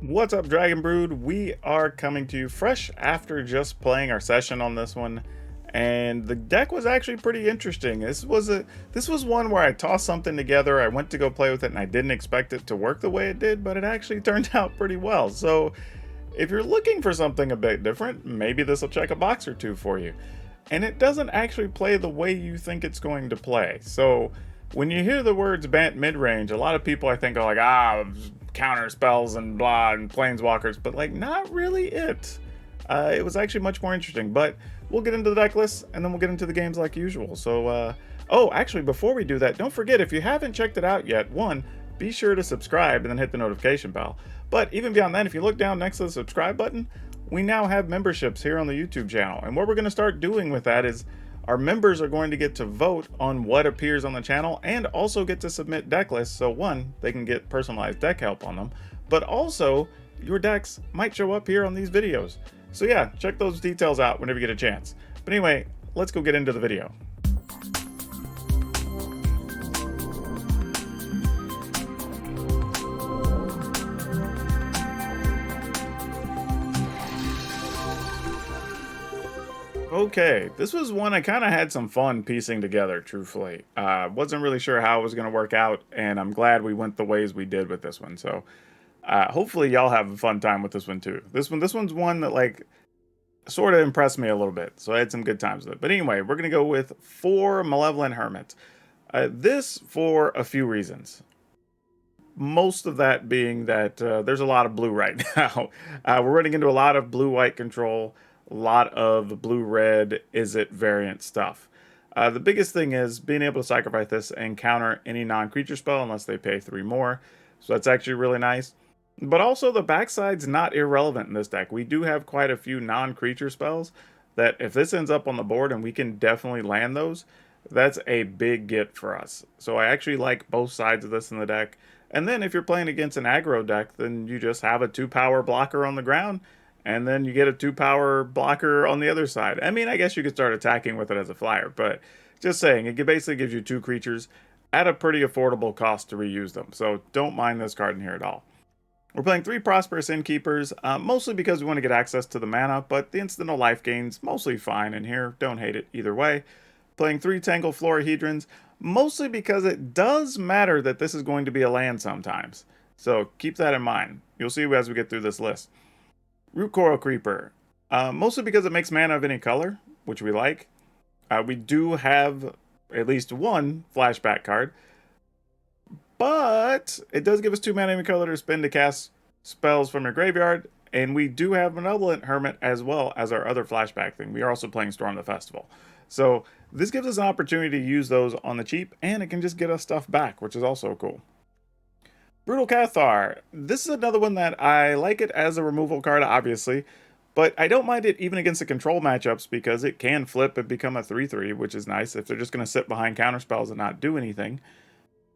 What's up, Dragon Brood? We are coming to you fresh after just playing our session on this one, and the deck was actually pretty interesting. This was one where I tossed something together. I went to go play with it, and I didn't expect it to work the way it did, but it actually turned out pretty well. So, if you're looking for something a bit different, maybe this will check a box or two for you. And it doesn't actually play the way you think it's going to play. So, when you hear the words Bant Midrange, a lot of people I think are like, counter spells and blah and planeswalkers, but like not really it. It was actually much more interesting, but we'll get into the deck list and then we'll get into the games like usual. So, oh, actually, before we do that, don't forget if you haven't checked it out yet, one, be sure to subscribe and then hit the notification bell. But even beyond that, if you look down next to the subscribe button, we now have memberships here on the YouTube channel. And what we're going to start doing with that is our members are going to get to vote on what appears on the channel and also get to submit deck lists. So one, they can get personalized deck help on them, but also your decks might show up here on these videos. So yeah, check those details out whenever you get a chance. But anyway, let's go get into the video. Okay, this was one I kind of had some fun piecing together, truthfully. Wasn't really sure how it was going to work out, and I'm glad we went the ways we did with this one. So hopefully y'all have a fun time with this one too. This one's one that like sort of impressed me a little bit, so I had some good times with it. But anyway, we're going to go with 4 Malevolent Hermits. This for a few reasons. Most of that being that there's a lot of blue right now. We're running into a lot of blue-white control, a lot of blue-red Izzet variant stuff. The biggest thing is being able to sacrifice this and counter any non-creature spell unless they pay 3 more. So that's actually really nice. But also the backside's not irrelevant in this deck. We do have quite a few non-creature spells that if this ends up on the board and we can definitely land those, that's a big get for us. So I actually like both sides of this in the deck. And then if you're playing against an aggro deck, then you just have a 2-power blocker on the ground, and then you get a 2-power blocker on the other side. I mean, I guess you could start attacking with it as a flyer, but just saying, it basically gives you 2 creatures at a pretty affordable cost to reuse them. So don't mind this card in here at all. We're playing 3 Prosperous Innkeepers, mostly because we want to get access to the mana, but the incidental life gain's mostly fine in here. Don't hate it either way. Playing 3 Tangle Florahedrons, mostly because it does matter that this is going to be a land sometimes. So keep that in mind. You'll see as we get through this list. Root Coral Creeper, mostly because it makes mana of any color, which we like. We do have at least 1 flashback card, but it does give us 2 mana of any color to spend to cast spells from your graveyard, and we do have Malevolent Hermit as well as our other flashback thing. We are also playing Storm the Festival. So this gives us an opportunity to use those on the cheap, and it can just get us stuff back, which is also cool. Brutal Cathar. This is another one that I like it as a removal card, obviously, but I don't mind it even against the control matchups because it can flip and become a 3/3, which is nice if they're just going to sit behind counterspells and not do anything.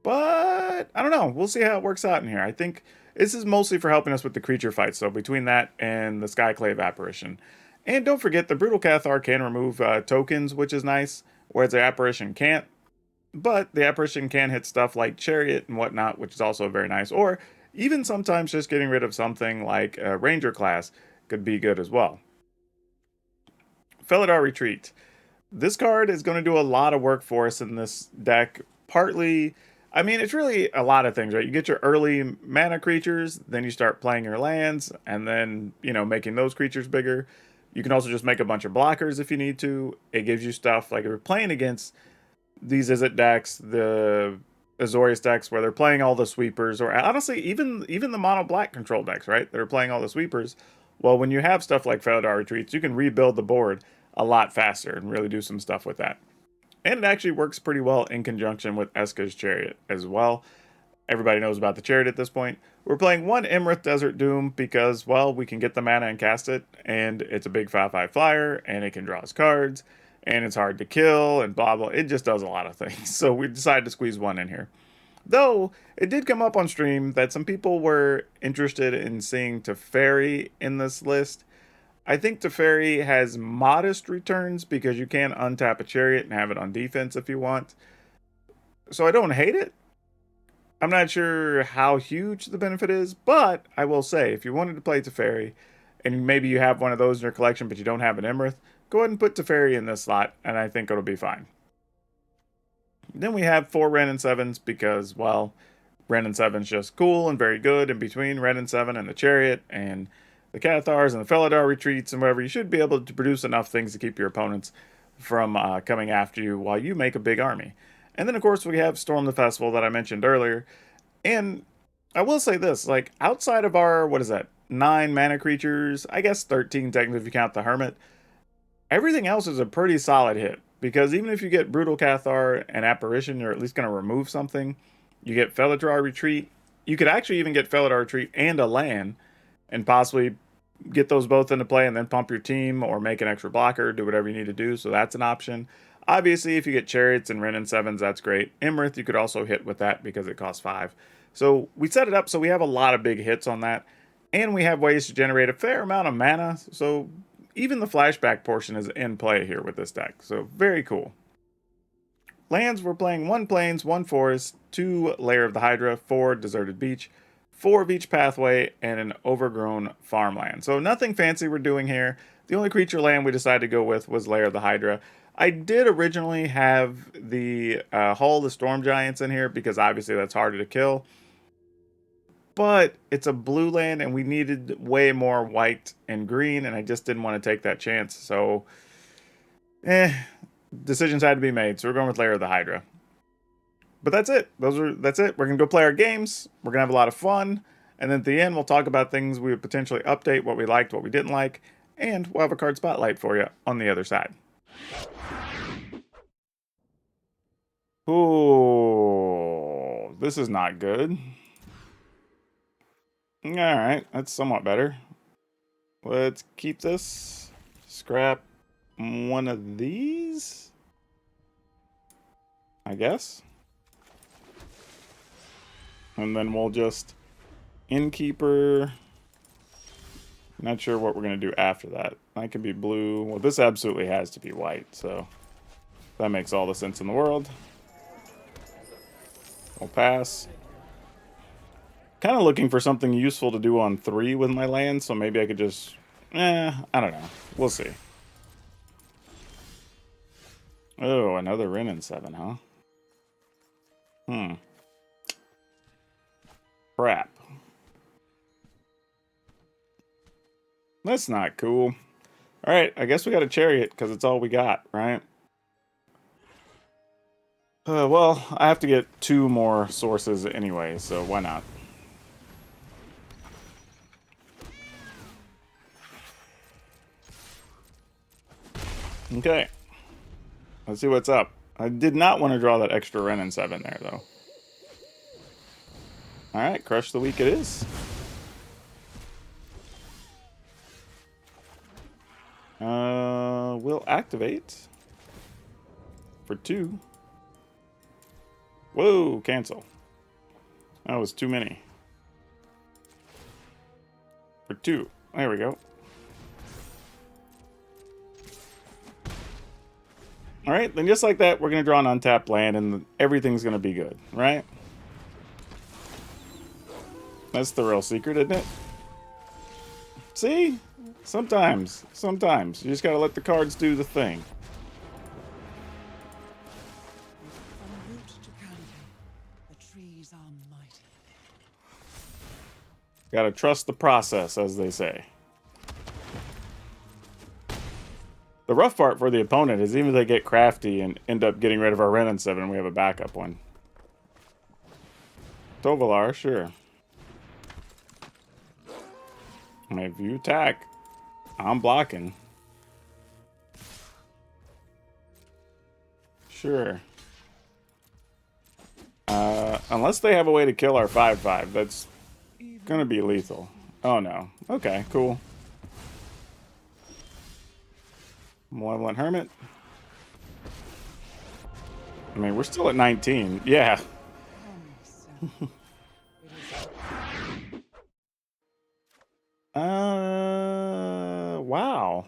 But I don't know. We'll see how it works out in here. I think this is mostly for helping us with the creature fights, so between that and the Skyclave Apparition. And don't forget, the Brutal Cathar can remove tokens, which is nice, whereas the Apparition can't. But the Apparition can hit stuff like Chariot and whatnot, which is also very nice. Or even sometimes just getting rid of something like Ranger class could be good as well. Felidar Retreat. This card is going to do a lot of work for us in this deck. Partly, I mean, it's really a lot of things, right? You get your early mana creatures, then you start playing your lands, and then, making those creatures bigger. You can also just make a bunch of blockers if you need to. It gives you stuff like if you're playing against these Izzet decks, the Azorius decks, where they're playing all the sweepers, or honestly, even the mono black control decks, right? They're playing all the sweepers. Well, when you have stuff like Felidar Retreats, you can rebuild the board a lot faster and really do some stuff with that. And it actually works pretty well in conjunction with Eska's Chariot as well. Everybody knows about the Chariot at this point. We're playing 1 Imrith Desert Doom because, well, we can get the mana and cast it, and it's a big 5/5 flyer, and it can draw us cards, and it's hard to kill, and blah, blah. It just does a lot of things. So we decided to squeeze 1 in here. Though, it did come up on stream that some people were interested in seeing Teferi in this list. I think Teferi has modest returns because you can untap a Chariot and have it on defense if you want. So I don't hate it. I'm not sure how huge the benefit is, but I will say, if you wanted to play Teferi, and maybe you have one of those in your collection, but you don't have an Emerald, go ahead and put Teferi in this slot, and I think it'll be fine. Then we have 4 Ren and 7s because, well, Ren and 7's just cool and very good. In between Ren and 7 and the Chariot and the Cathars and the Felidar retreats and whatever, you should be able to produce enough things to keep your opponents from coming after you while you make a big army. And then, of course, we have Storm the Festival that I mentioned earlier. And I will say this, like, outside of our, what is that, 9 mana creatures, I guess 13 technically if you count the Hermit, everything else is a pretty solid hit. Because even if you get Brutal Cathar and Apparition, you're at least going to remove something. You get Felidar Retreat. You could actually even get Felidar Retreat and a land, and possibly get those both into play and then pump your team or make an extra blocker, do whatever you need to do. So that's an option. Obviously, if you get Chariots and Ren and 7s, that's great. Imrith, you could also hit with that because it costs 5. So we set it up so we have a lot of big hits on that. And we have ways to generate a fair amount of mana. So even the flashback portion is in play here with this deck. So very cool. Lands, we're playing 1 Plains, 1 Forest, 2 Lair of the Hydra, 4 Deserted Beach, 4 Beach Pathway, and an Overgrown Farmland. So nothing fancy we're doing here. The only creature land we decided to go with was Lair of the Hydra. I did originally have the Hall of the Storm Giants in here because obviously that's harder to kill. But it's a blue land and we needed way more white and green, and I just didn't want to take that chance. So, decisions had to be made. So we're going with Lair of the Hydra. But that's it. That's it. We're gonna go play our games. We're gonna have a lot of fun, and then at the end we'll talk about things we would potentially update, what we liked, what we didn't like, and we'll have a card spotlight for you on the other side. Ooh, this is not good. Alright, that's somewhat better. Let's keep this. Scrap one of these, I guess. And then we'll just Innkeeper. Not sure what we're going to do after that. That could be blue. Well, this absolutely has to be white, so that makes all the sense in the world. We'll pass. Kind of looking for something useful to do on 3 with my land, so maybe I could just... I don't know. We'll see. Oh, another Ren and 7, huh? Crap. That's not cool. Alright, I guess we got a Chariot, because it's all we got, right? Well, I have to get 2 more sources anyway, so why not? Okay. Let's see what's up. I did not want to draw that extra Ren and 7 there, though. Alright, Crush the Weak it is. We'll activate for 2. Whoa, cancel. That was too many. For 2. There we go. Alright, then just like that, we're going to draw an untapped land and everything's going to be good, right? That's the real secret, isn't it? See? Sometimes. You just got to let the cards do the thing. Got to trust the process, as they say. The rough part for the opponent is even if they get crafty and end up getting rid of our Ren and 7, we have a backup one. Tovolar, sure. I mean, if you attack, I'm blocking. Sure. Unless they have a way to kill our 5/5, that's gonna be lethal. Oh no. Okay, cool. Malevolent Hermit. I mean, we're still at 19. Yeah. Wow.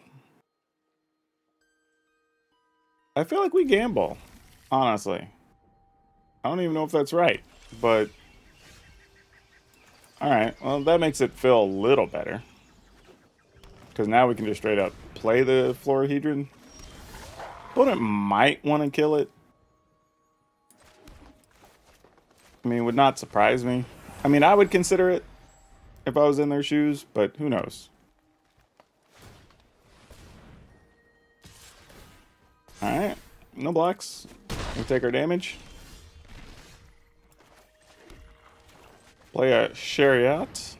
I feel like we gamble, honestly. I don't even know if that's right, but Alright, well that makes it feel a little better. Because now we can just straight up play the Florahedron. Opponent might want to kill it. I mean, it would not surprise me. I mean, I would consider it if I was in their shoes, but who knows. Alright, no blocks. We take our damage. Play a Chariot.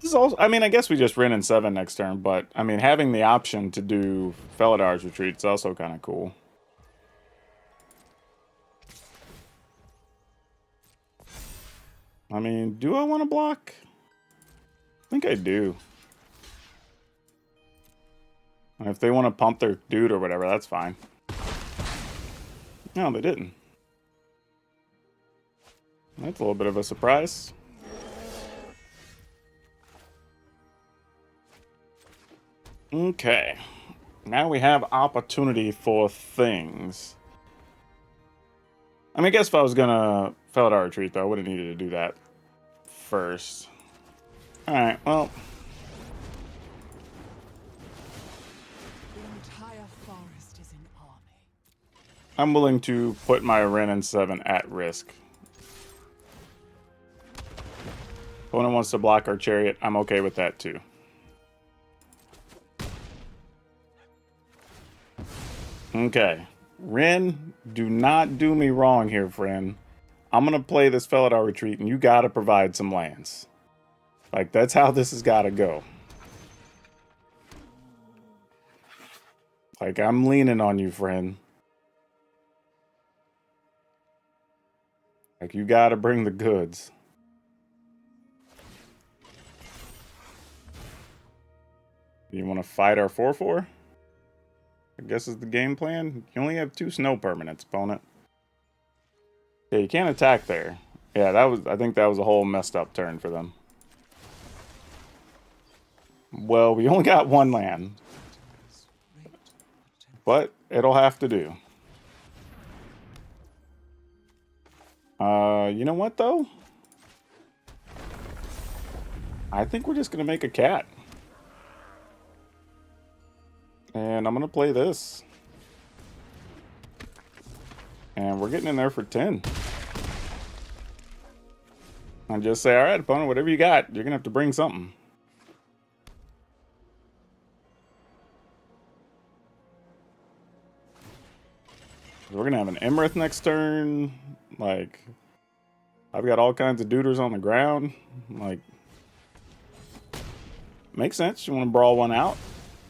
This is also, I mean, I guess we just Ren in 7 next turn, but I mean, having the option to do Feladar's Retreat is also kind of cool. I mean, do I want to block? I think I do. And if they want to pump their dude or whatever, that's fine. No, they didn't. That's a little bit of a surprise. Okay. Now we have opportunity for things. I mean, I guess if I was gonna Feladar Retreat, though, I would have needed to do that first. Alright, well. The entire forest is an army. I'm willing to put my Ren and 7 at risk. Opponent wants to block our Chariot. I'm okay with that too. Okay. Ren, do not do me wrong here, friend. I'm going to play this Feladar Retreat, and you got to provide some lands. Like, that's how this has got to go. Like, I'm leaning on you, friend. Like, you got to bring the goods. You want to fight our 4/4? I guess is the game plan. You only have 2 snow permanents, opponent. Yeah, you can't attack there. Yeah, that was. I think that was a whole messed up turn for them. Well, we only got 1 land. But it'll have to do. You know what, though? I think we're just going to make a cat. And I'm going to play this. And we're getting in there for 10. And just say, all right, opponent, whatever you got, you're going to have to bring something. We're going to have an Emerith next turn. Like, I've got all kinds of duders on the ground. Like, makes sense. You want to brawl one out.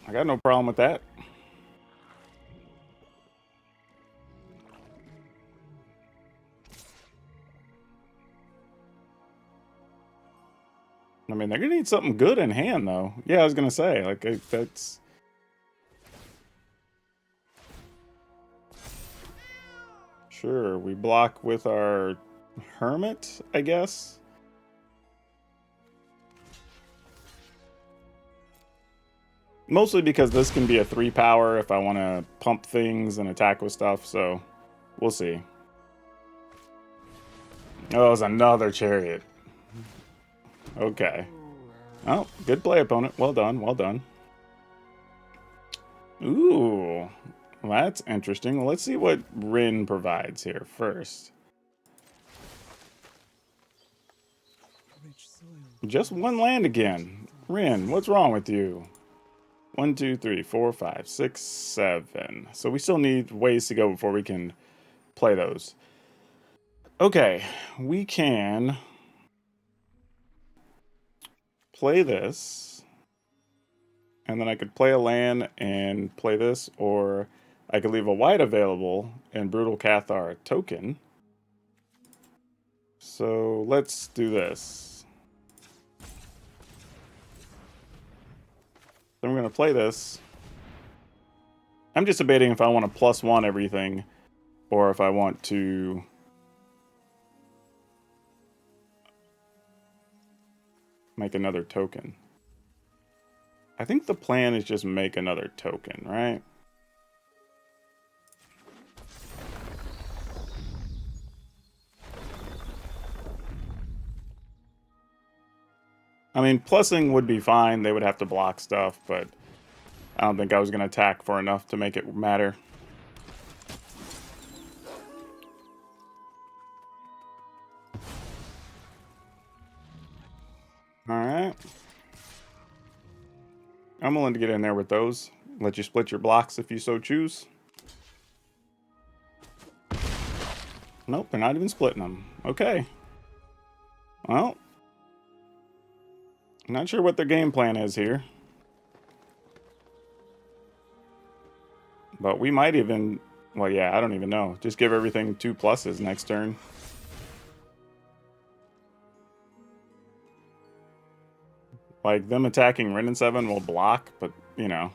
I got no problem with that. I mean, they're going to need something good in hand, though. Yeah, I was going to say, like, that's... Sure, we block with our Hermit, I guess. Mostly because this can be a 3-power if I want to pump things and attack with stuff, so we'll see. Oh, it was another Chariot. Okay. Oh, good play, opponent. Well done, well done. Ooh, well, that's interesting. Well, let's see what Rin provides here first. Just 1 land again. Rin, what's wrong with you? 1, 2, 3, 4, 5, 6, 7. So we still need ways to go before we can play those. Okay, we can play this, and then I could play a land and play this, or I could leave a white available and Brutal Cathar a token. So let's do this. Then we're going to play this. I'm just debating if I want to +1 everything, or if I want to make another token. I think the plan is just make another token, right? I mean, plussing would be fine. They would have to block stuff, but I don't think I was going to attack for enough to make it matter. Alright. I'm willing to get in there with those. Let you split your blocks if you so choose. Nope, they're not even splitting them. Okay. Well, not sure what their game plan is here. But we might even... Well, yeah, I don't even know. Just give everything 2 pluses next turn. Like, them attacking Ren and 7 will block, but, you know.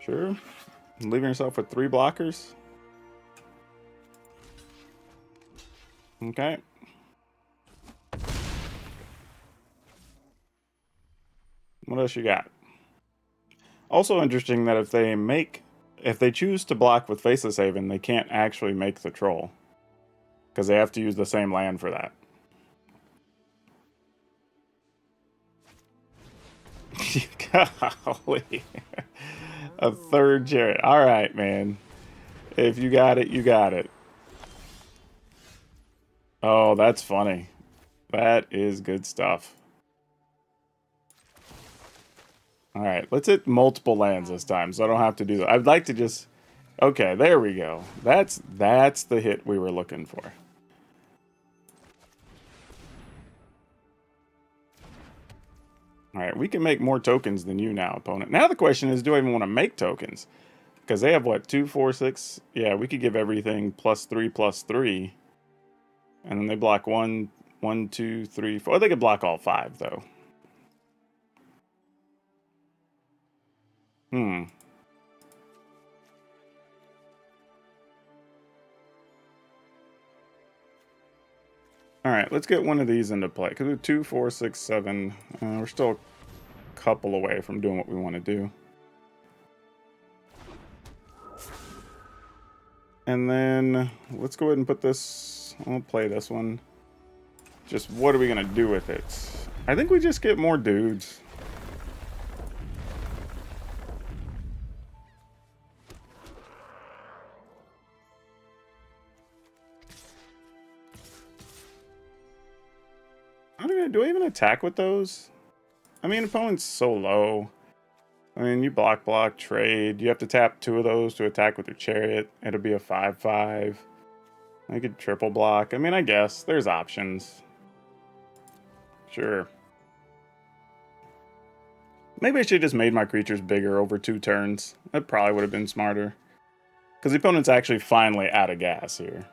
Sure. Leaving yourself with 3 blockers. Okay. What else you got? Also interesting that if they choose to block with Faceless Haven, they can't actually make the troll. Because they have to use the same land for that. Golly. A 3rd chariot. Alright, man. If you got it, you got it. Oh, that's funny. That is good stuff. Alright, let's hit multiple lands this time, so I don't have to do that. I'd like to just... Okay, there we go. That's the hit we were looking for. Alright, we can make more tokens than you now, opponent. Now the question is, do I even want to make tokens? Because they have, what, 2, 4, 6? Yeah, we could give everything +3/+3. And then they block 1, 2, 3, 4. They could block all 5, though. Alright, let's get one of these into play. Because we're 2, 4, 6, 7. We're still a couple away from doing what we want to do. And then, let's go ahead and put this... I'll play this one. Just, what are we going to do with it? I think we just get more dudes. Do I even attack with those? I mean, opponent's so low. I mean, you block, trade. You have to tap 2 of those to attack with your chariot. It'll be a 5/5. I could triple block. I mean, I guess. There's options. Sure. Maybe I should have just made my creatures bigger over 2 turns. That probably would have been smarter. Because the opponent's actually finally out of gas here.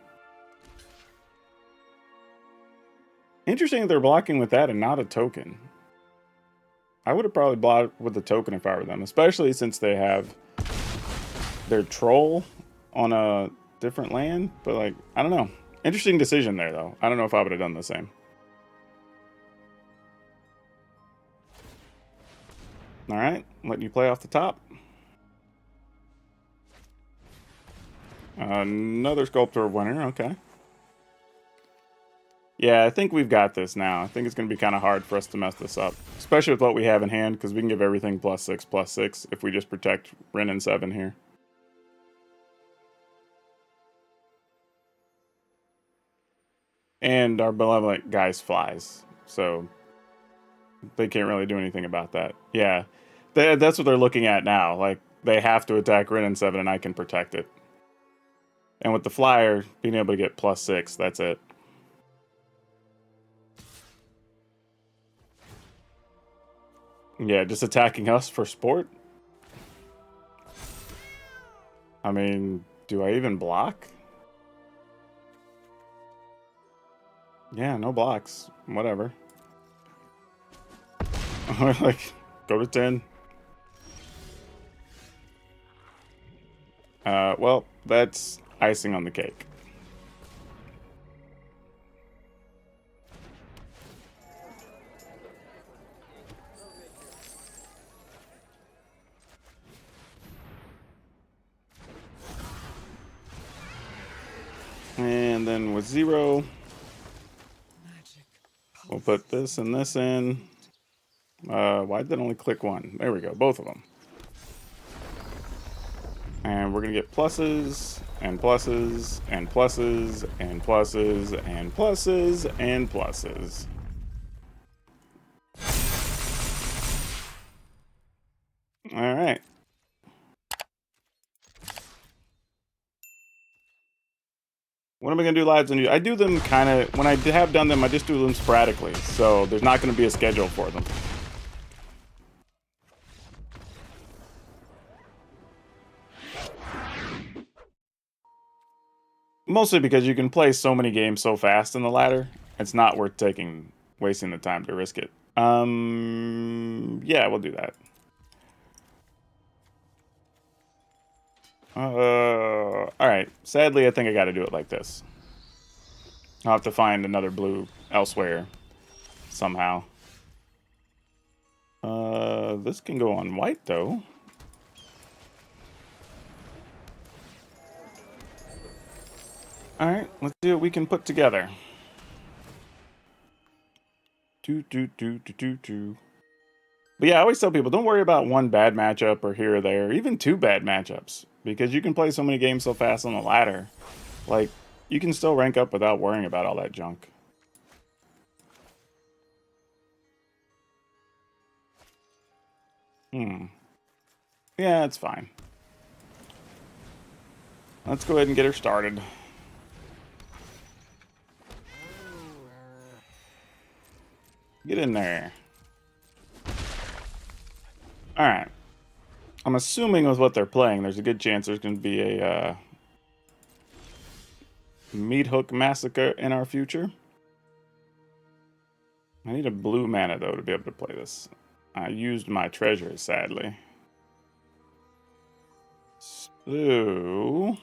Interesting that they're blocking with that and not a token. I would have probably blocked with the token if I were them, especially since they have their troll on a different land. But, like, I don't know. Interesting decision there, though. I don't know if I would have done the same. Alright, letting you play off the top. Another Sculptor of Winter, okay. Yeah, I think we've got this now. I think it's going to be kind of hard for us to mess this up. Especially with what we have in hand, because we can give everything +6/+6 if we just protect Ren and 7 here. And our Benevolent Geist flies, so they can't really do anything about that. Yeah, that's what they're looking at now. Like, they have to attack Ren and 7 and I can protect it. And with the flyer, being able to get +6, that's it. Yeah, just attacking us for sport? I mean, do I even block? Yeah, no blocks. Whatever. Like, go to 10. Well, that's icing on the cake. And then with 0, We'll put this and this in. Why did it only click one? There we go, both of them. And we're gonna get pluses, and pluses, and pluses, and pluses, and pluses, and pluses. All right. What am I gonna do lives on you? I do them kind of, when I have done them, I just do them sporadically. So there's not gonna be a schedule for them. Mostly because you can play so many games so fast in the ladder, it's not worth wasting the time to risk it. Yeah, we'll do that. Alright. Sadly, I think I gotta do it like this. I'll have to find another blue elsewhere. Somehow. This can go on white, though. Alright, let's see what we can put together. But yeah, I always tell people, don't worry about one bad matchup or here or there, even two bad matchups. Because you can play so many games so fast on the ladder. Like, you can still rank up without worrying about all that junk. Yeah, it's fine. Let's go ahead and get her started. Get in there. Alright. I'm assuming with what they're playing, there's a good chance there's going to be a meat hook massacre in our future. I need a blue mana, though, to be able to play this. I used my treasures, sadly. So...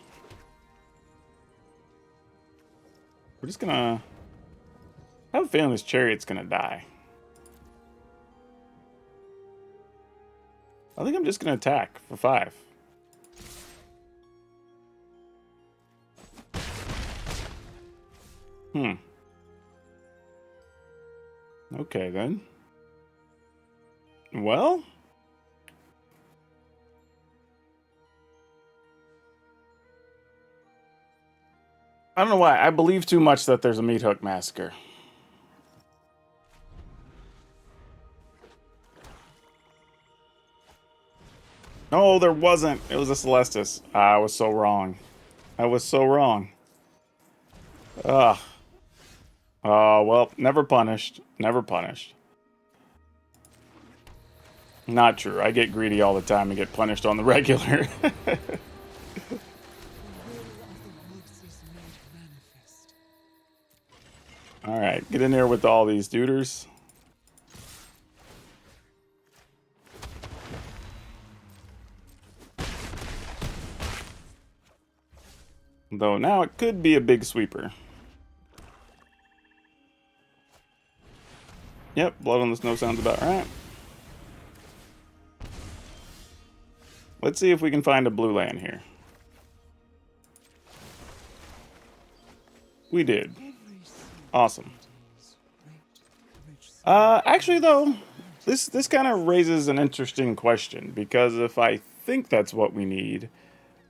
we're just gonna... I have a feeling this chariot's gonna die. I think I'm just gonna attack for 5. Okay, then. Well... I don't know why. I believe too much that there's a meat hook massacre. No, there wasn't. It was a Celestis. I was so wrong. I was so wrong. Ugh. Oh, well, never punished. Never punished. Not true. I get greedy all the time and get punished on the regular. Alright, get in there with all these duders. Though now it could be a big sweeper. Yep, blood on the snow sounds about right. Let's see if we can find a blue land here. We did. Awesome. Actually, though, this kind of raises an interesting question, because if I think that's what we need,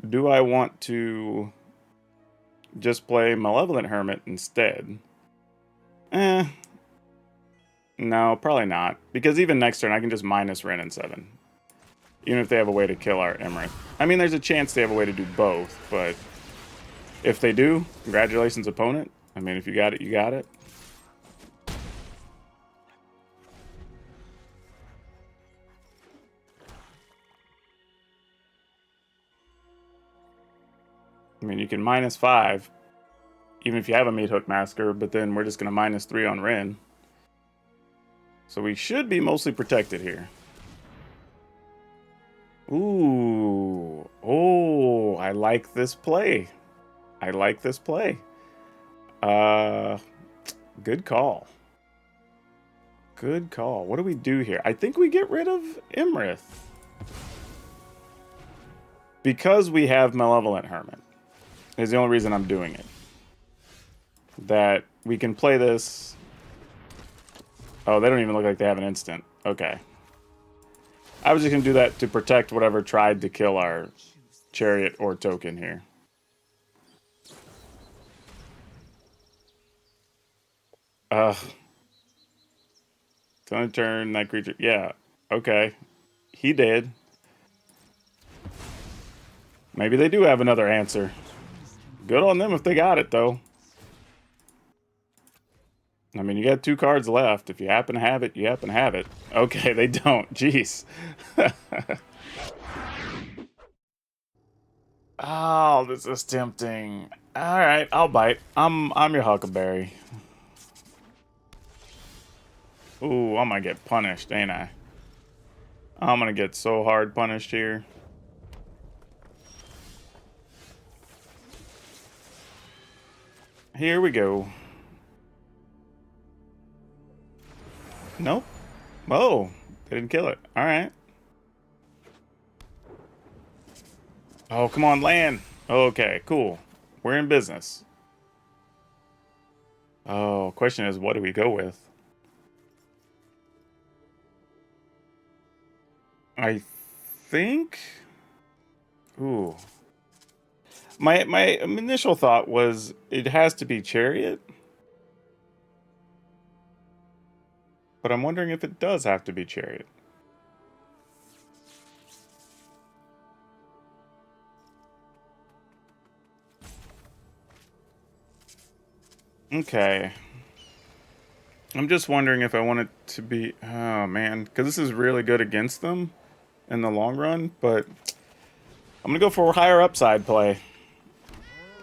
do I want to just play Malevolent Hermit instead? No, probably not, because even next turn I can just minus Ren and 7. Even if they have a way to kill our Emerald. I mean, there's a chance they have a way to do both, but if they do, congratulations, opponent. I mean, if you got it, you got it. I mean, you can minus 5, even if you have a Meat Hook Massacre, but then we're just going to minus 3 on Ren. So we should be mostly protected here. Ooh. Oh, I like this play. I like this play. Good call. Good call. What do we do here? I think we get rid of Imrith. Because we have Malevolent Hermit is the only reason I'm doing it. That we can play this Oh, they don't even look like they have an instant. Okay. I was just going to do that to protect whatever tried to kill our chariot or token here. Don't turn that creature. Yeah. Okay. He did. Maybe they do have another answer. Good on them if they got it, though. I mean, you got 2 cards left. If you happen to have it, you happen to have it. Okay, they don't. Jeez. Oh, this is tempting. All right, I'll bite. I'm your Huckleberry. Ooh, I'm gonna get punished, ain't I? I'm gonna get so hard punished here. Here we go. Nope. Oh, they didn't kill it. All right. Oh, come on, land. Okay, cool. We're in business. Oh, question is, what do we go with? I think... Ooh. My initial thought was it has to be Chariot. But I'm wondering if it does have to be Chariot. Okay. I'm just wondering if I want it to be... Oh, man. Because this is really good against them in the long run. But I'm going to go for a higher upside play.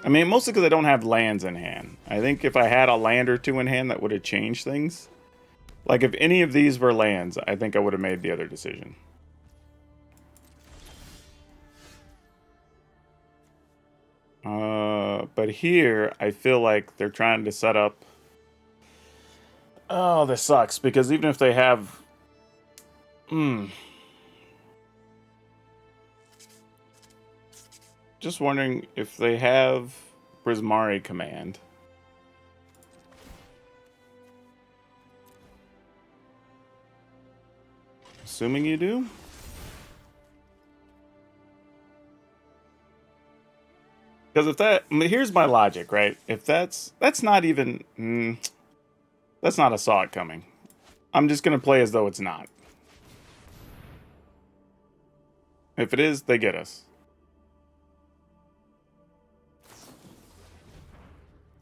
I mean, mostly because I don't have lands in hand. I think if I had a land or 2 in hand, that would have changed things. Like, if any of these were lands, I think I would have made the other decision. But here, I feel like they're trying to set up... Oh, this sucks, because even if they have... Just wondering if they have Prismari Command. Assuming you do? Because if that... I mean, here's my logic, right? If that's not even... that's not a saw it coming. I'm just going to play as though it's not. If it is, they get us.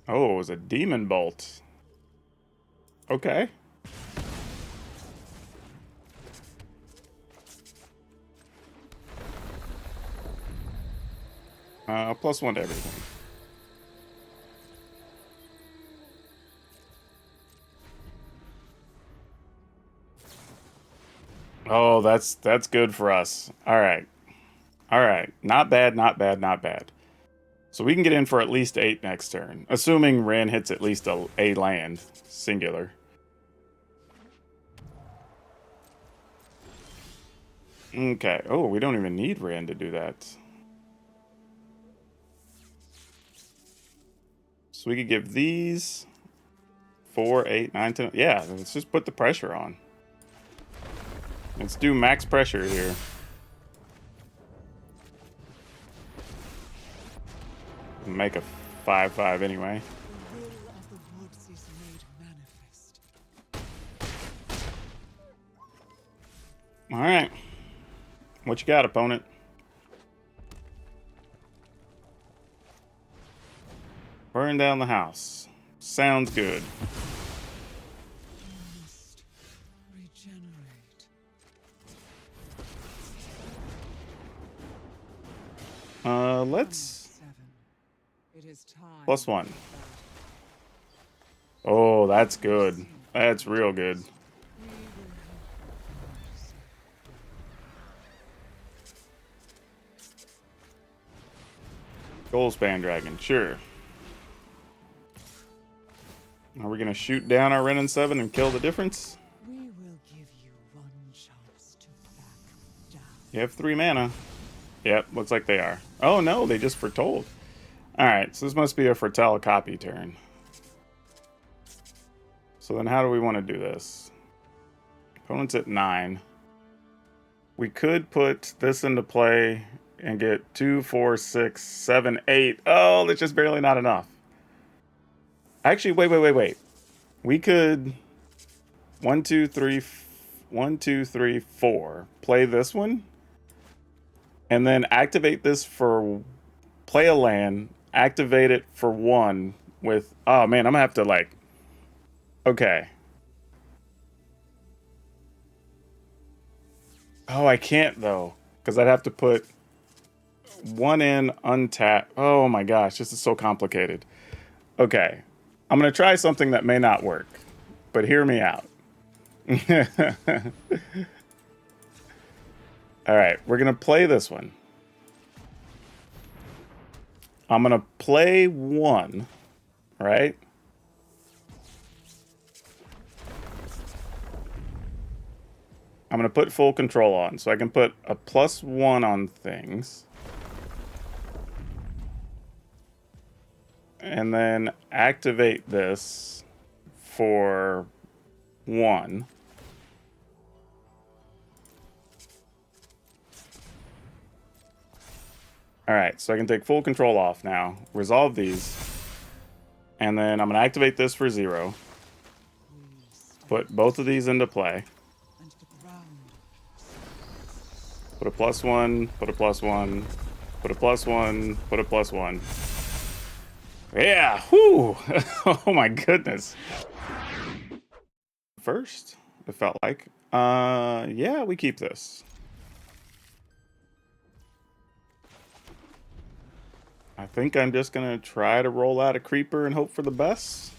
Oh, it was a Demon Bolt. Okay. +1 to everything. Oh, that's good for us. All right. All right. Not bad, not bad, not bad. So we can get in for at least 8 next turn, assuming Ren hits at least a land, singular. Okay. Oh, we don't even need Ren to do that. So we could give these 4, 8, 9, 10. Yeah, let's just put the pressure on. Let's do max pressure here. Make a 5/5 anyway. The will of the woods is made manifest. All right. What you got, opponent? Burn down the house. Sounds good. You must regenerate. Let's... It is time. +1. Oh, that's good. That's real good. Goldspan Dragon, sure. Are we gonna shoot down our Ren and 7 and kill the difference? We will give you one chance to back down. You have 3 mana. Yep, looks like they are. Oh no, they just foretold. Alright, so this must be a foretell copy turn. So then how do we want to do this? Opponent's at 9. We could put this into play and get 2, 4, 6, 7, 8. Oh, that's just barely not enough. Actually, wait. We could 1, 2, 3, 1, 2, 3, 4. Play this one. And then activate this for play a land. Activate it for 1 with... Oh, man, I'm going to have to, like... Okay. Oh, I can't, though. Because I'd have to put 1 in, untap. Oh, my gosh. This is so complicated. Okay. I'm going to try something that may not work. But hear me out. Alright, we're going to play this one. I'm going to play 1, right? I'm going to put full control on, so I can put a +1 on things. And then activate this for 1. Alright, so I can take full control off now, resolve these, and then I'm going to activate this for 0. Put both of these into play. Put a +1, put a +1, put a +1, put a +1. Yeah, whoo! Oh my goodness. First, it felt like. Yeah, we keep this. I think I'm just gonna try to roll out a creeper and hope for the best.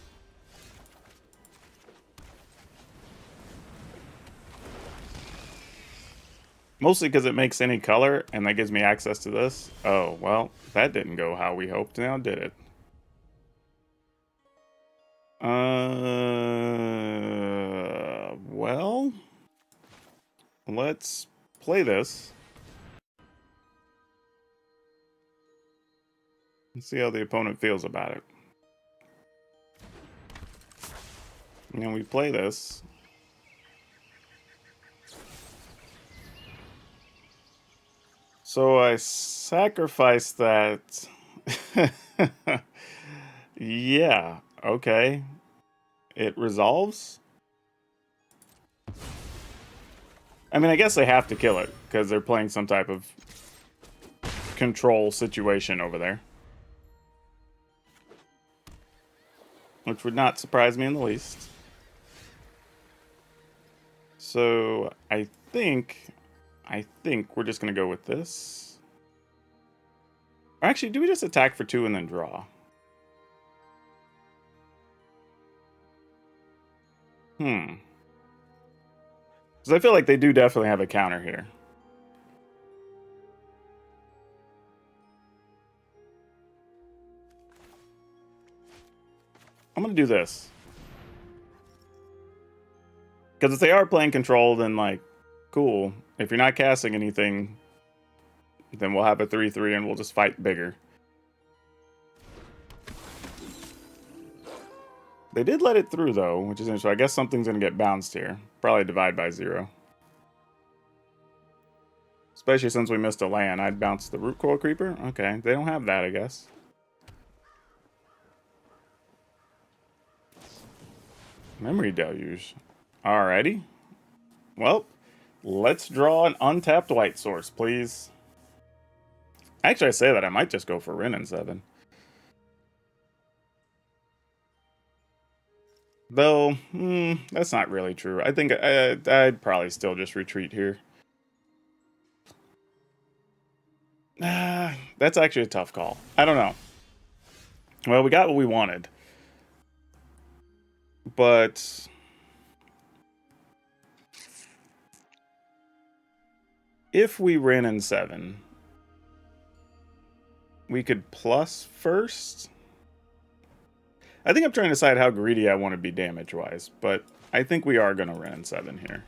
Mostly because it makes any color, and that gives me access to this. Oh, well, that didn't go how we hoped, now did it? Well, let's play this. Let's see how the opponent feels about it. And we play this. So I sacrifice that. Yeah, okay. It resolves? I mean, I guess they have to kill it, because they're playing some type of control situation over there. Which would not surprise me in the least. So, I think we're just going to go with this. Or actually, do we just attack for 2 and then draw? Because I feel like they do definitely have a counter here. I'm going to do this. Because if they are playing control, then, like, cool. If you're not casting anything, then we'll have a 3-3 and we'll just fight bigger. They did let it through, though, which is interesting. I guess something's going to get bounced here. Probably divide by 0. Especially since we missed a land. I'd bounce the Root Coil Creeper. Okay, they don't have that, I guess. Memory Deluge. Alrighty. Well, let's draw an untapped white source, please. Actually, I say that. I might just go for Rin in 7. Though, that's not really true. I think I'd probably still just retreat here. That's actually a tough call. I don't know. Well, we got what we wanted. But if we ran in 7, we could plus first. I think I'm trying to decide how greedy I want to be damage-wise, but I think we are going to run in 7 here.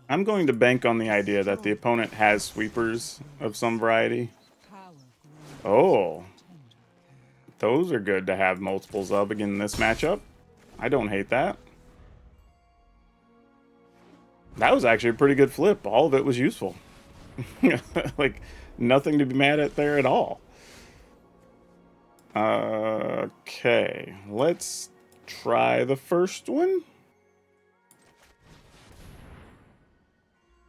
I'm going to bank on the idea that the opponent has sweepers of some variety. Oh. Those are good to have multiples of again in this matchup. I don't hate that. That was actually a pretty good flip. All of it was useful. Like, nothing to be mad at there at all. Okay, let's try the first one.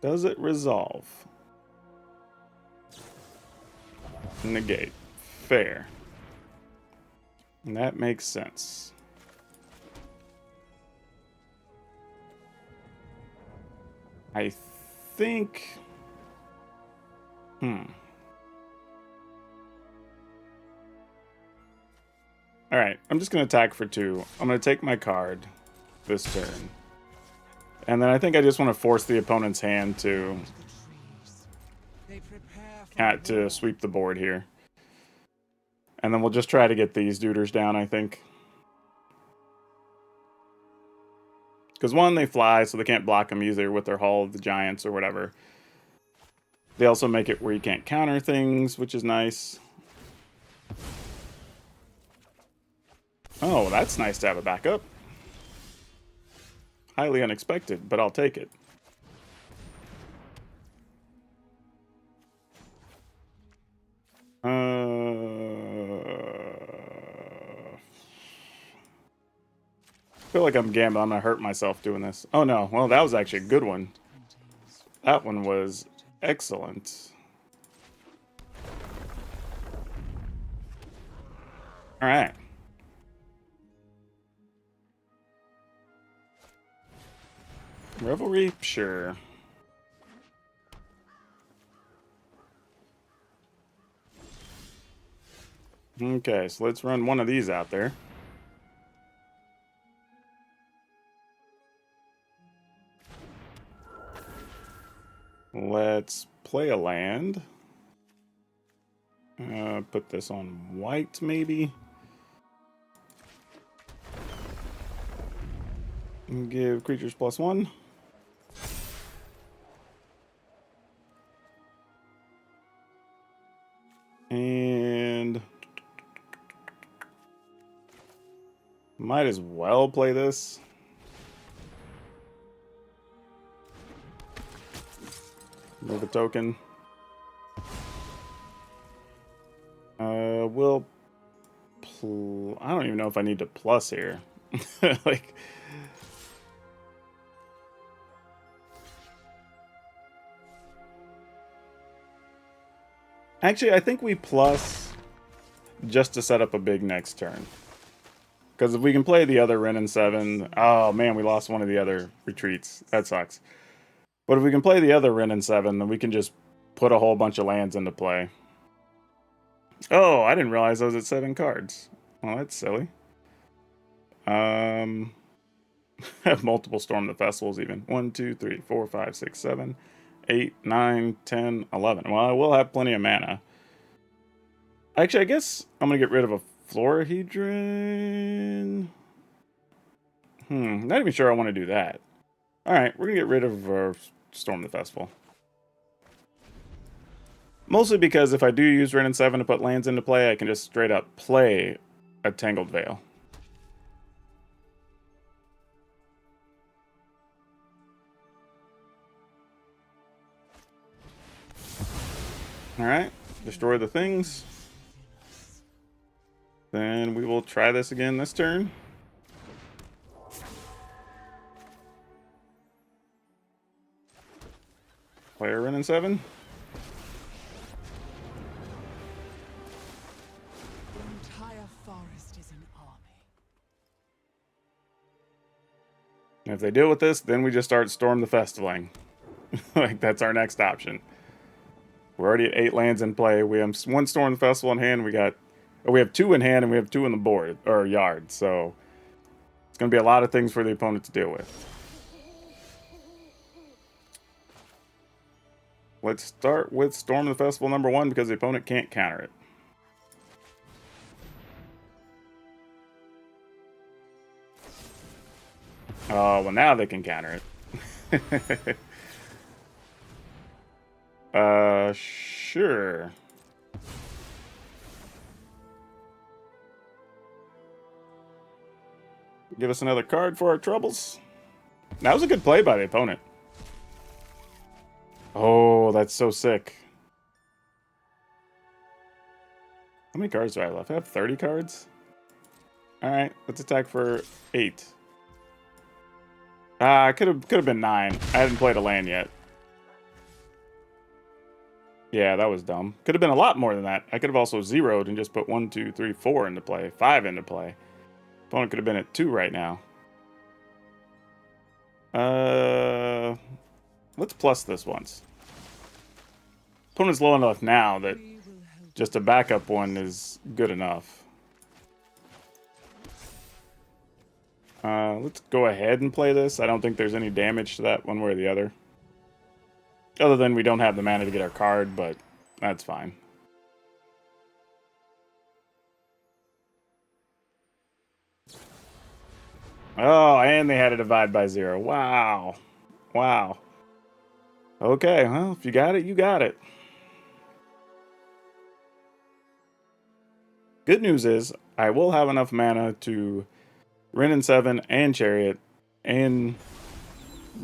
Does it resolve? Negate. Fair. And that makes sense. I think... Alright, I'm just going to attack for 2. I'm going to take my card this turn. And then I think I just want to force the opponent's hand to sweep the board here. And then we'll just try to get these duders down, I think. Because one, they fly, so they can't block them either with their Hall of the Giants or whatever. They also make it where you can't counter things, which is nice. Oh, that's nice to have a backup. Highly unexpected, but I'll take it. I feel like I'm gambling. I'm going to hurt myself doing this. Oh, no. Well, that was actually a good one. That one was excellent. All right. Revelry? Sure. Okay, so let's run one of these out there. Let's play a land. Put this on white, maybe. And give creatures +1. And might as well play this. Move a token. I don't even know if I need to plus here. Like, actually, I think we plus just to set up a big next turn. Because if we can play the other Wrenn and 7, oh man, we lost one of the other retreats. That sucks. But if we can play the other Wrenn and 7, then we can just put a whole bunch of lands into play. Oh, I didn't realize I was at 7 cards. Well, that's silly. Have multiple Storm the Festivals even. 1, 2, 3, 4, 5, 6, 7, 8, 9, 10, 11. Well, I will have plenty of mana. Actually, I guess I'm going to get rid of a Florahedron. Not even sure I want to do that. Alright, we're going to get rid of Storm the Festival. Mostly because if I do use Wrenn and 7 to put lands into play, I can just straight up play a Tangled Veil. Alright, destroy the things. Then we will try this again this turn. Play a Wrenn and 7. And if they deal with this, then we just start Storm the Festivaling. Like, that's our next option. We're already at 8 lands in play. We have 1 Storm the Festival in hand. We have 2 in hand, and we have 2 in the board, or yard. So, it's going to be a lot of things for the opponent to deal with. Let's start with Storm the Festival number 1, because the opponent can't counter it. Oh, well, now they can counter it. Sure. Give us another card for our troubles. That was a good play by the opponent. Oh, that's so sick. How many cards do I have left? I have 30 cards. Alright, let's attack for 8. Could have been 9. I hadn't played a land yet. Yeah, that was dumb. Could have been a lot more than that. I could have also zeroed and just put 1, 2, 3, 4 into play. 5 into play. Opponent could have been at 2 right now. Let's plus this once. Opponent's low enough now that just a backup one is good enough. Let's go ahead and play this. I don't think there's any damage to that one way or the other. Other than we don't have the mana to get our card, but that's fine. Oh, and they had to divide by 0. Wow. Wow. Okay, well, if you got it, you got it. Good news is, I will have enough mana to Rin and 7 and Chariot and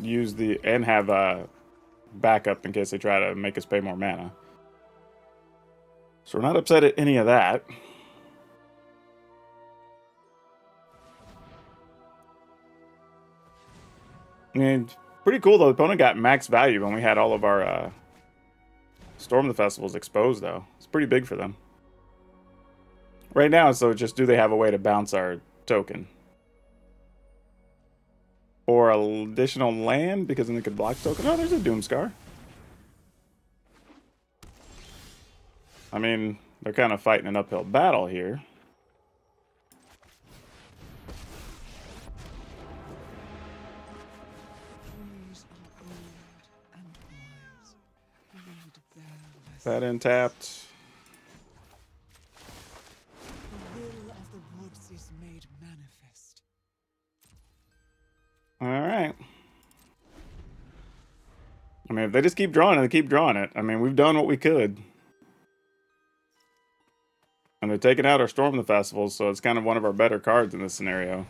use the and have a backup in case they try to make us pay more mana. So we're not upset at any of that. I mean, pretty cool though. The opponent got max value when we had all of our Storm the Festivals exposed though. It's pretty big for them. Right now, so just do they have a way to bounce our token? Or additional land, because then they could block token. Oh, there's a Doomscar. I mean, they're kind of fighting an uphill battle here. That untapped. The will of the woods is made manifest. All right. I mean, if they just keep drawing it, they keep drawing it. I mean, we've done what we could. And they're taking out our Storm the Festivals, so it's kind of one of our better cards in this scenario.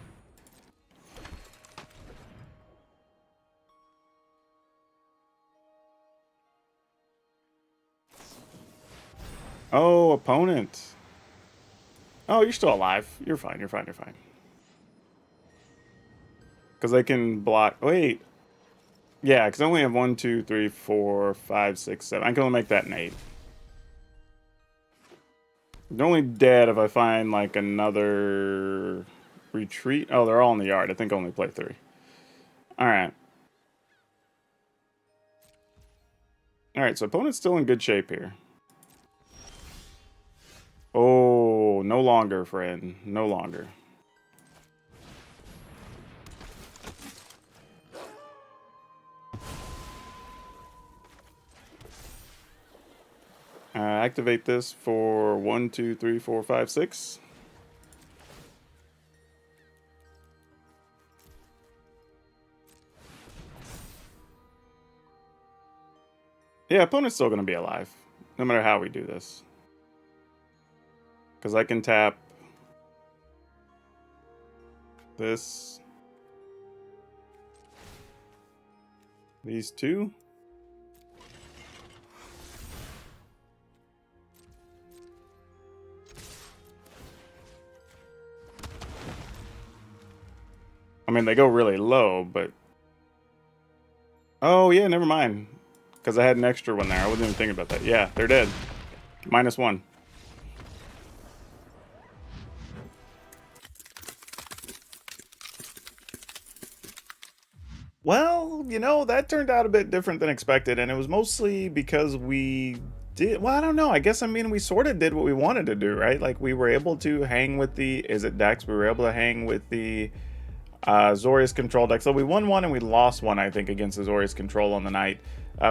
Oh, opponent. Oh, you're still alive. You're fine, you're fine, you're fine. Because they can block... Wait. Yeah, because I only have 1, 2, 3, 4, 5, 6, 7. I can only make that an 8. They're only dead if I find, like, another retreat. Oh, they're all in the yard. I think I only play 3. Alright. Alright, so opponent's still in good shape here. Oh, no longer, friend. No longer. Activate this for 1, 2, 3, 4, 5, 6. Yeah, opponent's still going to be alive, no matter how we do this. Because I can tap this, these two. I mean, they go really low, but... Oh, yeah, never mind. Because I had an extra one there. I wasn't even thinking about that. Yeah, they're dead. -1. Well, you know, that turned out a bit different than expected, and it was mostly because we did... Well, I don't know. I guess, I mean, we sort of did what we wanted to do, right? Like, we were able to hang with the Izzet decks. We were able to hang with the... Azorius Control deck. So we won one and we lost one, I think, against Azorius Control on the night.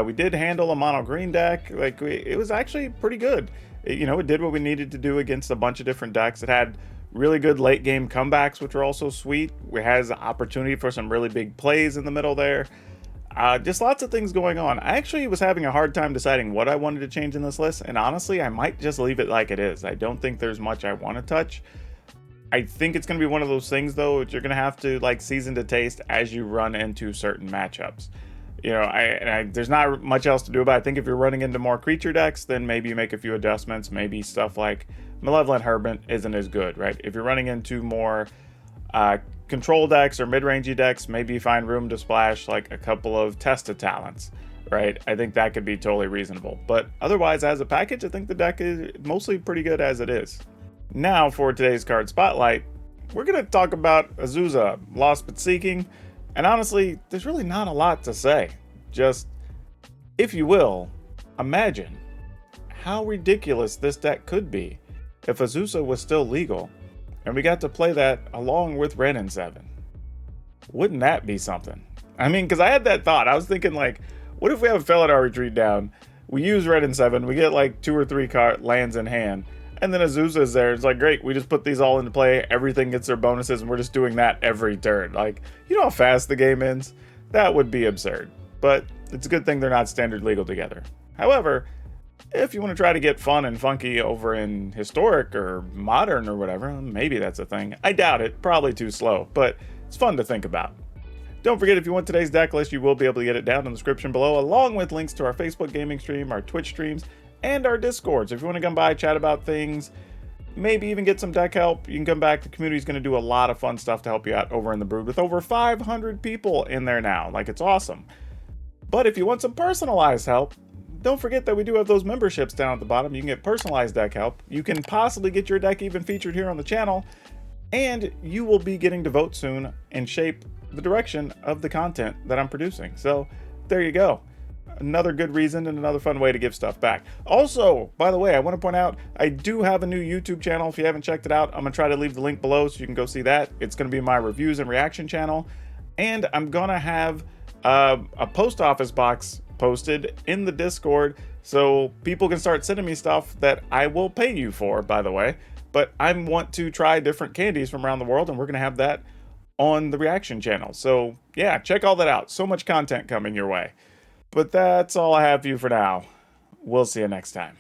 We did handle a mono green deck. Like, it was actually pretty good. You know, it did what we needed to do against a bunch of different decks. It had really good late game comebacks, which were also sweet. It has an opportunity for some really big plays in the middle there. Just lots of things going on. I actually was having a hard time deciding what I wanted to change in this list, and honestly, I might just leave it like it is. I don't think there's much I want to touch. I think it's going to be one of those things, though, you're going to have to, like, season to taste as you run into certain matchups. You know, there's not much else to do about it. I think if you're running into more creature decks, then maybe you make a few adjustments. Maybe stuff like Malevolent Hermit isn't as good, right? If you're running into more control decks or mid-rangey decks, maybe you find room to splash like a couple of Testa Talents, right? I think that could be totally reasonable. But otherwise, as a package, I think the deck is mostly pretty good as it is. Now, for today's card spotlight, we're going to talk about Azusa, Lost But Seeking. And honestly, there's really not a lot to say. Just, if you will, imagine how ridiculous this deck could be if Azusa was still legal, and we got to play that along with Ren and 7. Wouldn't that be something? I mean, because I had that thought. I was thinking, like, what if we have a Felidar Retreat down, we use Ren and 7, we get like 2 or 3 lands in hand, and then Azusa is there. It's like, great, we just put these all into play, everything gets their bonuses, and we're just doing that every turn. Like, you know how fast the game ends? That would be absurd. But it's a good thing they're not standard legal together. However, if you want to try to get fun and funky over in Historic or Modern or whatever, maybe that's a thing. I doubt it, probably too slow, but it's fun to think about. Don't forget, if you want today's deck list, you will be able to get it down in the description below, along with links to our Facebook gaming stream, our Twitch streams, and our Discord. So if you want to come by, chat about things, maybe even get some deck help, you can come back. The community is going to do a lot of fun stuff to help you out over in the Brood with over 500 people in there now. Like, it's awesome. But if you want some personalized help, don't forget that we do have those memberships down at the bottom. You can get personalized deck help. You can possibly get your deck even featured here on the channel, and you will be getting to vote soon and shape the direction of the content that I'm producing. So there you go. Another good reason and another fun way to give stuff back. Also, by the way, I want to point out, I do have a new YouTube channel. If you haven't checked it out, I'm going to try to leave the link below so you can go see that. It's going to be my reviews and reaction channel. And I'm going to have a post office box posted in the Discord so people can start sending me stuff that I will pay you for, by the way. But I want to try different candies from around the world, and we're going to have that on the reaction channel. So yeah, check all that out. So much content coming your way. But that's all I have for you for now. We'll see you next time.